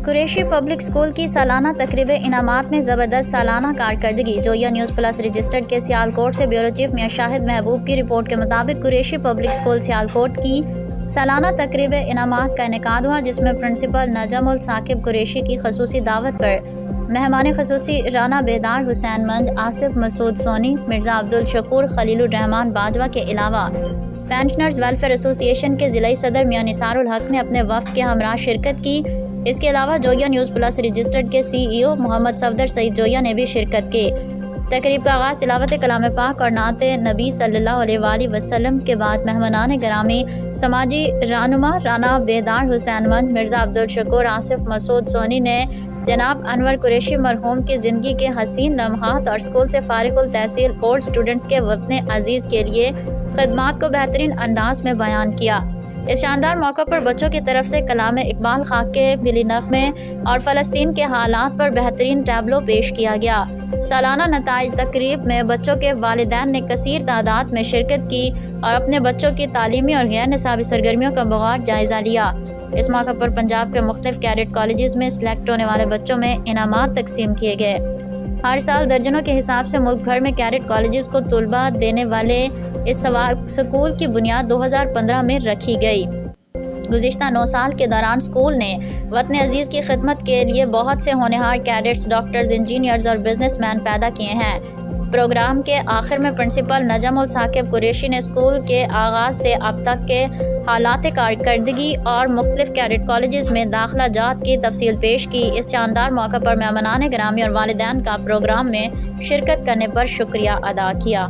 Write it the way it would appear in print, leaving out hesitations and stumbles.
Qureshi public school کی سالانہ تقریب انعامات میں زبردست سالانہ کارکردگی۔ جویا نیوز پلس رجسٹرڈ کے سیالکوٹ سے بیورو چیف میاں شاہد محبوب کی رپورٹ کے مطابق قریشی پبلک اسکول سیالکوٹ کی سالانہ تقریب انعامات کا انعقاد ہوا، جس میں پرنسپل نجم الثاقب قریشی کی خصوصی دعوت پر مہمان خصوصی رانا بیدار حسین منج، آصف مسعود سونی، مرزا عبدالشکور خلیل الرحمان باجوہ کے علاوہ پینشنرز ویلفیئر ایسوسی ایشن کے ضلعی صدر میاں نثار الحق نے اپنے وفد کے ہمراہ شرکت کی۔ اس کے علاوہ جویا نیوز پلس رجسٹرڈ کے سی ای او محمد صفدر سعید جویا نے بھی شرکت کی۔ تقریب کا آغاز تلاوت کلام پاک اور نعت نبی صلی اللہ علیہ وآلہ وسلم کے بعد مہمانان گرامی سماجی رہنما رانا بیدار حسین منج، مرزا عبدالشکور، آصف مسعود سونی نے جناب انور قریشی مرحوم کی زندگی کے حسین لمحات اور اسکول سے فارغ التحصیل اولڈ اسٹوڈنٹس کے وطن عزیز کے لیے خدمات کو بہترین انداز میں بیان کیا۔ اس شاندار موقع پر بچوں کی طرف سے کلام اقبال خاک کے ملی نغمے اور فلسطین کے حالات پر بہترین ٹیبلو پیش کیا گیا۔ سالانہ نتائج تقریب میں بچوں کے والدین نے کثیر تعداد میں شرکت کی اور اپنے بچوں کی تعلیمی اور غیر نصابی سرگرمیوں کا بغور جائزہ لیا۔ اس موقع پر پنجاب کے مختلف کیڈٹ کالجز میں سلیکٹ ہونے والے بچوں میں انعامات تقسیم کیے گئے۔ ہر سال درجنوں کے حساب سے ملک بھر میں کیڈٹ کالجز کو طلباء دینے والے اس سکول کی بنیاد 2015 میں رکھی گئی۔ گزشتہ 9 سال کے دوران اسکول نے وطن عزیز کی خدمت کے لیے بہت سے ہونہار کیڈٹس، ڈاکٹرز، انجینئرز اور بزنس مین پیدا کیے ہیں۔ پروگرام کے آخر میں پرنسپل نجم الثاقب قریشی نے اسکول کے آغاز سے اب تک کے حالات کارکردگی اور مختلف کیڈٹ کالجز میں داخلہ جات کی تفصیل پیش کی۔ اس شاندار موقع پر مہمانان گرامی اور والدین کا پروگرام میں شرکت کرنے پر شکریہ ادا کیا۔